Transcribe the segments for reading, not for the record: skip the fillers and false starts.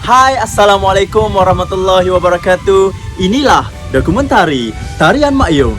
Hai, Assalamualaikum warahmatullahi wabarakatuh. Inilah dokumentari Tarian Mak Yong.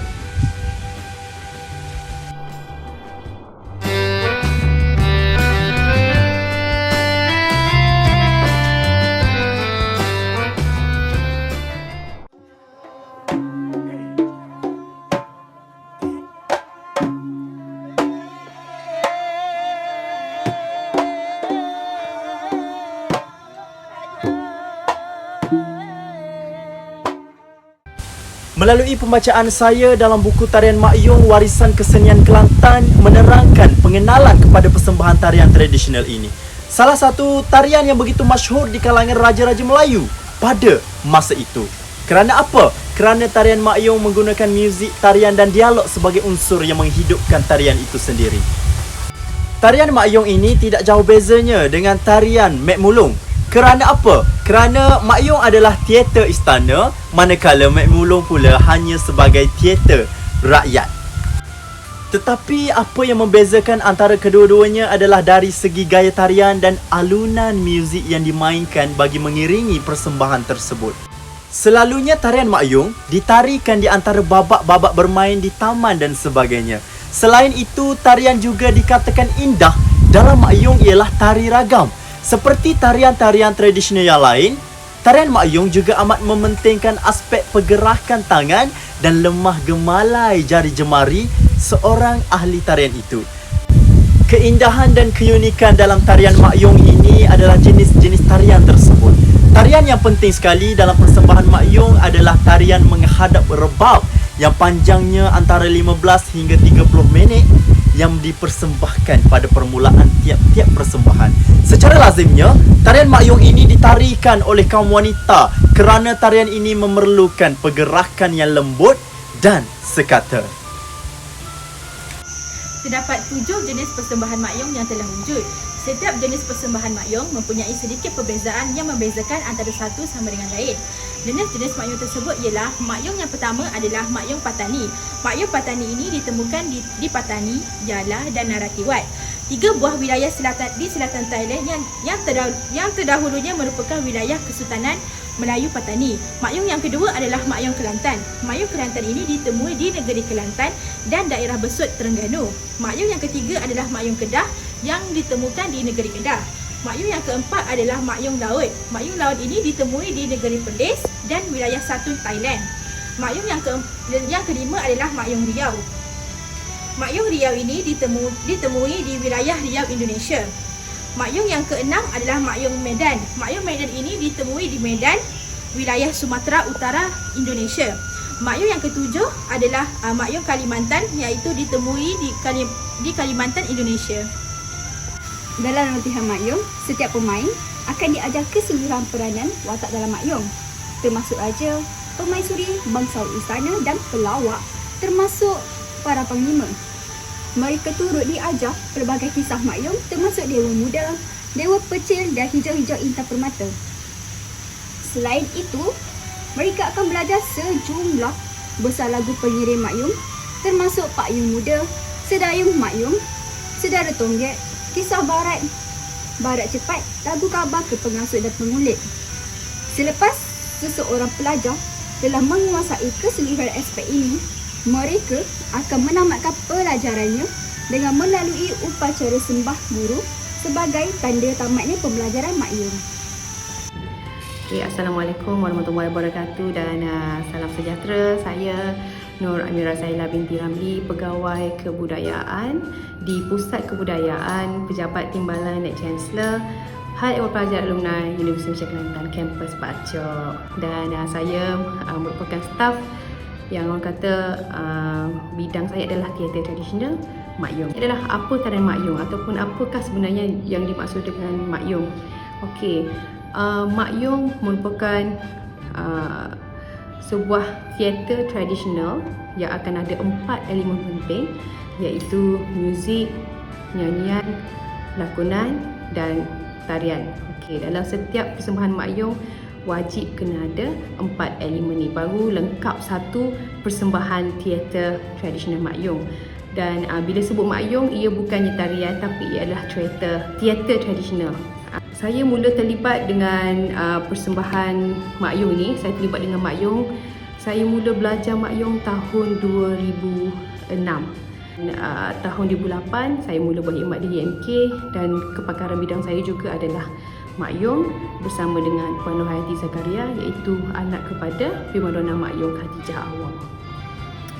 Melalui pembacaan saya dalam buku Tarian Mak Yong Warisan Kesenian Kelantan menerangkan pengenalan kepada persembahan tarian tradisional ini. Salah satu tarian yang begitu masyhur di kalangan raja-raja Melayu pada masa itu. Kerana apa? Kerana Tarian Mak Yong menggunakan muzik, tarian dan dialog sebagai unsur yang menghidupkan tarian itu sendiri. Tarian Mak Yong ini tidak jauh bezanya dengan tarian Mek Mulung. Kerana apa? Kerana Mak Yong adalah teater istana, manakala Mek Mulung pula hanya sebagai teater rakyat. Tetapi apa yang membezakan antara kedua-duanya adalah dari segi gaya tarian dan alunan muzik yang dimainkan bagi mengiringi persembahan tersebut. Selalunya tarian Mak Yong ditarikan di antara babak-babak bermain di taman dan sebagainya. Selain itu, tarian juga dikatakan indah dalam Mak Yong ialah tari ragam. Seperti tarian-tarian tradisional yang lain, tarian Mak Yong juga amat mementingkan aspek pergerakan tangan dan lemah gemalai jari jemari seorang ahli tarian itu. Keindahan dan keunikan dalam tarian Mak Yong ini adalah jenis-jenis tarian tersebut. Tarian yang penting sekali dalam persembahan Mak Yong adalah tarian menghadap rebab yang panjangnya antara 15 hingga 30 minit yang dipersembahkan pada permulaan tiap-tiap persembahan. Secara lazimnya, tarian Mak Yong ini ditarikan oleh kaum wanita kerana tarian ini memerlukan pergerakan yang lembut dan sekata. Terdapat 7 jenis persembahan Mak Yong yang telah wujud. Setiap jenis persembahan Mak Yong mempunyai sedikit perbezaan yang membezakan antara satu sama dengan lain. Jenis-jenis Mak Yong tersebut ialah Mak Yong yang pertama adalah Mak Yong Patani. Mak Yong Patani ini ditemukan di Patani, Yala dan Narathiwat. 3 buah wilayah di selatan Thailand yang terdahulunya merupakan wilayah Kesultanan Melayu Patani. Mak Yong yang kedua adalah Mak Yong Kelantan. Mak Yong Kelantan ini ditemui di negeri Kelantan dan daerah Besut, Terengganu. Mak Yong yang ketiga adalah Mak Yong Kedah yang ditemukan di negeri Kedah. Mak Yong yang keempat adalah Mak Yong Laut. Mak Yong Laut ini ditemui di negeri Perlis dan wilayah Satun, Thailand. Mak Yong yang kelima adalah Mak Yong Riau. Mak Yong Riau ini ditemui di wilayah Riau, Indonesia. Mak Yong yang keenam adalah Mak Yong Medan. Mak Yong Medan ini ditemui di Medan, wilayah Sumatera Utara, Indonesia. Mak Yong yang ketujuh adalah Mak Yong Kalimantan, iaitu ditemui di Kalimantan, Indonesia. Dalam latihan Mak Yong, setiap pemain akan diajar keseluruhan peranan watak dalam Mak Yong, termasuk raja, permaisuri, bangsawan istana dan pelawak, termasuk para panglima. Mereka turut diajar pelbagai kisah Mak Yong, termasuk Dewa Muda, Dewa Pecil dan Hijau-Hijau Intan Permata. Selain itu, mereka akan belajar sejumlah besar lagu pengiring Mak Yong, termasuk Pak Yong Muda, Sedayung Mak Yong, Sedara Tonggek, Kisah Barat, Barat Cepat, lagu khabar ke pengasut dan pengulit. Selepas seseorang pelajar telah menguasai keseluruhan aspek ini, mereka akan menamatkan pelajarannya dengan melalui upacara sembah guru sebagai tanda tamatnya pembelajaran Mak Yong. Assalamualaikum warahmatullahi wabarakatuh dan salam sejahtera. Saya Nur Amira Zaila binti Ramli, Pegawai Kebudayaan di Pusat Kebudayaan Pejabat Timbalan Net Chancellor Hal Ehwal Pelajar Alumni Universiti Malaysia Kelantan Kampus Bacok. Dan saya merupakan staf yang orang kata bidang saya adalah teater tradisional Mak Yong. Adalah apa tarian Mak Yong ataupun apakah sebenarnya yang dimaksud dengan Mak Yong? Okey, Mak Yong merupakan sebuah teater tradisional yang akan ada 4 elemen penting, iaitu muzik, nyanyian, lakonan dan tarian. Okey, dalam setiap persembahan Mak Yong wajib kena ada 4 elemen ni baru lengkap satu persembahan teater tradisional Mak Yong. Dan bila sebut Mak Yong, ia bukannya tarian tapi ia adalah teater tradisional. Saya mula terlibat dengan persembahan Mak Yong ni. Saya terlibat dengan Mak Yong. Saya mula belajar Mak Yong tahun 2006. Tahun 2008 saya mula berkhidmat di YMK dan kepakaran bidang saya juga adalah Mak Yong bersama dengan Puan Nur Hayati Zakaria, iaitu anak kepada Primadona Mak Yong Khatijah Awang.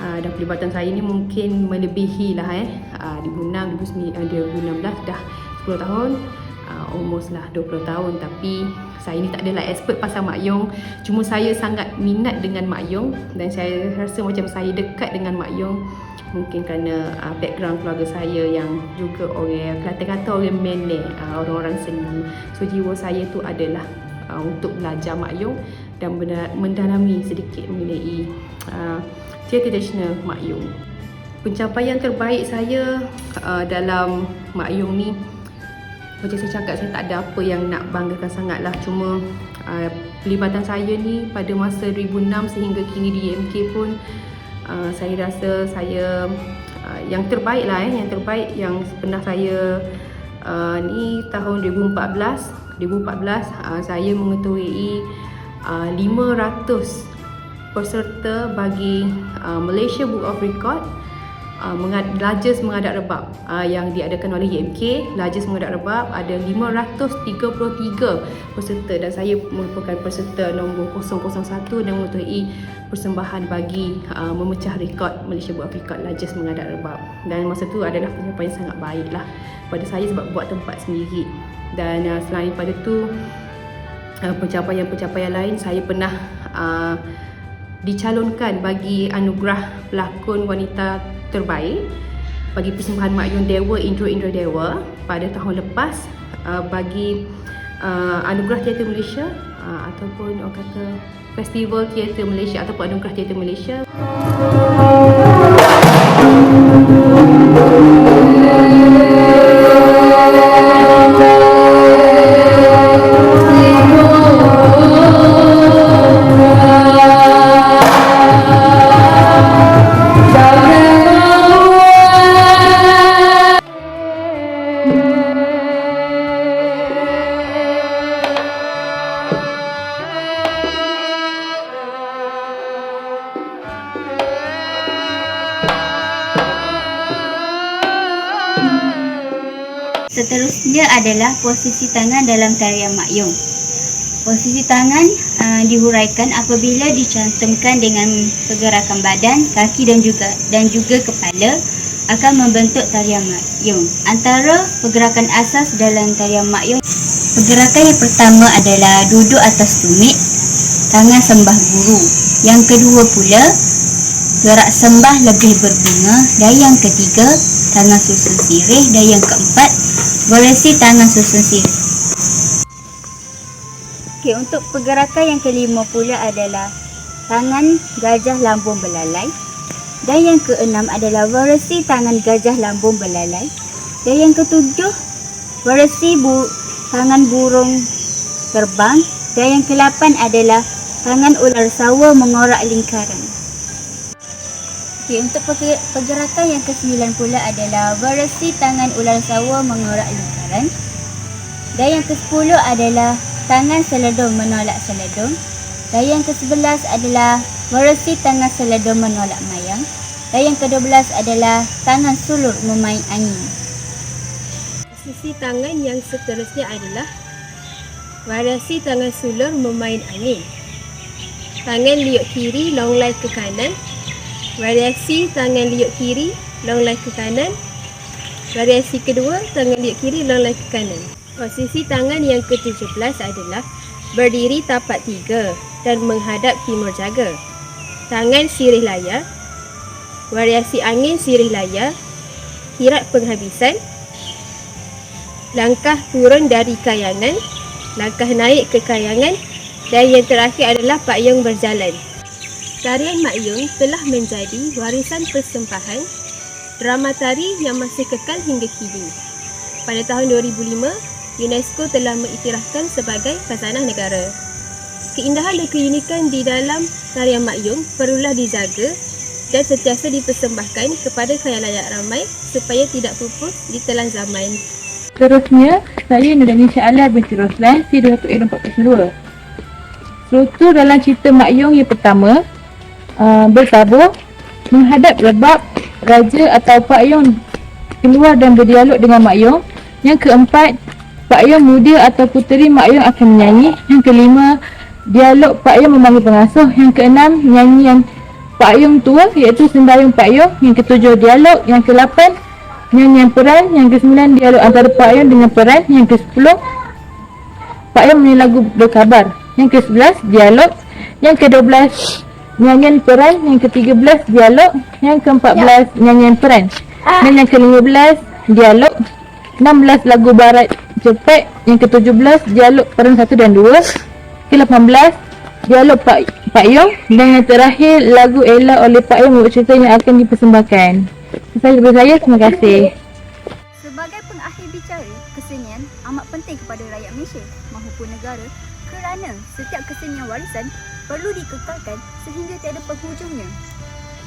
Dan pelibatan saya ni mungkin melebihi lah 2006, 2016 dah 10 tahun, almost lah 20 tahun. Tapi saya ni tak adalah expert pasal Mak Yong, cuma saya sangat minat dengan Mak Yong dan saya rasa macam saya dekat dengan Mak Yong mungkin kerana background keluarga saya yang juga orang kata orang Malay, orang-orang seni. So jiwa saya tu adalah untuk belajar Mak Yong dan mendalami sedikit mengenai teater tradisional Mak Yong. Pencapaian terbaik saya dalam Mak Yong ni, macam saya cakap, saya tak ada apa yang nak banggakan sangat lah. Cuma pelibatan saya ni pada masa 2006 sehingga kini di YMK pun saya rasa saya yang terbaik lah yang terbaik yang pernah saya ni tahun 2014 saya mengetuai 500 peserta bagi Malaysia Book of Record Lajus Menghadap Rebab yang diadakan oleh YMK. Lajus Menghadap Rebab ada 533 peserta dan saya merupakan peserta nombor 001 dan mengetuai persembahan bagi memecah rekod Malaysia Book of Record Lajus Menghadap Rebab. Dan masa tu adalah pencapaian sangat baik lah pada saya sebab buat tempat sendiri. Dan selain pada tu, pencapaian-pencapaian lain, saya pernah dicalonkan bagi anugerah pelakon wanita terbaik bagi persembahan Mak Yong Dewa Indra Dewa pada tahun lepas, bagi anugerah teater Malaysia ataupun orang kata Festival Teater Malaysia ataupun anugerah teater Malaysia. Seterusnya adalah posisi tangan dalam tarian Mak Yong. Posisi tangan dihuraikan apabila dicantumkan dengan pergerakan badan, kaki dan juga kepala akan membentuk tarian Mak Yong. Antara pergerakan asas dalam tarian Mak Yong, pergerakan yang pertama adalah duduk atas tumit, tangan sembah guru. Yang kedua pula, gerak sembah lebih berbunga. Dan yang ketiga, tangan susun sirih. Dan yang keempat, beresi tangan susun sirih. Okey, untuk pergerakan yang kelima pula adalah tangan gajah lambung belalai. Dan yang keenam adalah beresi tangan gajah lambung belalai. Dan yang ketujuh, beresi tangan burung terbang. Dan yang ke-8 adalah tangan ular sawa mengorak lingkaran. Okey, untuk pergerakan yang ke-9 pula adalah beresi tangan ular sawa mengorak lingkaran. Dan yang ke-10 adalah tangan seledong menolak seledong. Dan yang ke-11 adalah beresi tangan seledong menolak mayang. Dan yang ke-12 adalah tangan sulur memain angin. Posisi tangan yang seterusnya adalah variasi tangan sulur memain angin. Tangan liuk kiri longlai ke kanan. Variasi tangan liuk kiri longlai ke kanan. Variasi kedua, tangan liuk kiri longlai ke kanan. Posisi tangan yang ke-17 adalah berdiri tapak 3 dan menghadap timur jaga. Tangan sirih layar. Variasi angin sirih layar. Kirap penghabisan. Langkah turun dari kayangan. Langkah naik ke kayangan. Dan yang terakhir adalah Pak Yong berjalan. Tarian Mak Yong telah menjadi warisan persembahan drama tari yang masih kekal hingga kini. Pada tahun 2005, UNESCO telah mengiktirafkan sebagai khazanah negara. Keindahan dan keunikan di dalam tarian Mak Yong perlulah dijaga dan sentiasa dipersembahkan kepada khalayak ramai supaya tidak pupus di telan zaman. Seterusnya, saya Nurani Syahla binti Roslan, C21442. Struktur dalam cerita Mak Yong yang pertama, bertabur, menghadap rebab, raja atau Pak Yong keluar dan berdialog dengan Mak Yong. Yang keempat, Pak Yong muda atau puteri Mak Yong akan menyanyi. Yang kelima, dialog Pak Yong memanggil pengasuh. Yang keenam, nyanyian Pak Yong tua iaitu sembahyang Pak Yong. Yang ketujuh, dialog. Yang kelapan, nyanyian peran. Yang kesembilan, dialog antara Pak Yong dengan peran. Yang kesepuluh, Pak Yong menyanyi lagu berkabar. Yang ke-11, dialog. Yang ke-12, nyanyian peran. Yang ke-13, dialog. Yang ke-14, nyanyian peran. Dan yang ke-15, dialog. 16, lagu barat cepet. Yang ke-17, dialog peran 1 dan 2. Ke-18, dialog Pak Yong. Dan yang terakhir, lagu Ella oleh Pak Yong membuat cerita yang akan dipersembahkan. Selesai daripada saya, terima kasih. Sebagai pengakhir bicara, kesenian amat penting kepada rakyat Malaysia maupun negara kerana setiap kesenian warisan perlu dikekalkan sehingga tiada penghujungnya.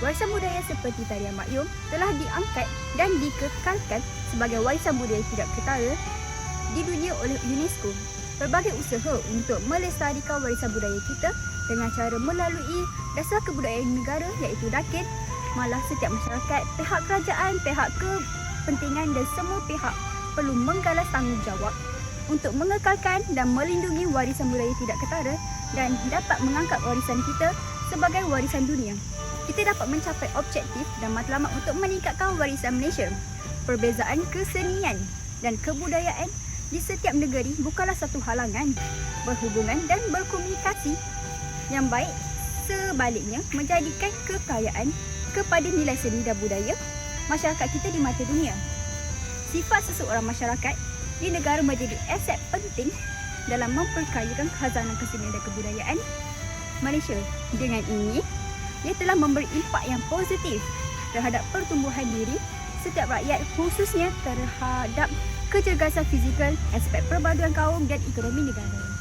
Warisan budaya seperti tarian Mak Yong telah diangkat dan dikekalkan sebagai warisan budaya tidak ketara di dunia oleh UNESCO. Pelbagai usaha untuk melestarikan warisan budaya kita dengan cara melalui dasar kebudayaan negara iaitu DAKIN, malah setiap masyarakat, pihak kerajaan, pihak kepentingan dan semua pihak perlu menggalas tanggungjawab untuk mengekalkan dan melindungi warisan budaya tidak ketara dan dapat mengangkat warisan kita sebagai warisan dunia. Kita dapat mencapai objektif dan matlamat untuk meningkatkan warisan Malaysia. Perbezaan kesenian dan kebudayaan di setiap negeri bukanlah satu halangan berhubungan dan berkomunikasi yang baik, sebaliknya menjadikan kekayaan kepada nilai seni dan budaya masyarakat kita di mata dunia. Sifat seseorang masyarakat di negara menjadi aset penting dalam memperkayakan khazanah kesenian dan kebudayaan Malaysia. Dengan ini, ia telah memberi impak yang positif terhadap pertumbuhan diri setiap rakyat, khususnya terhadap kecergasan fizikal, aspek perpaduan kaum dan ekonomi negara.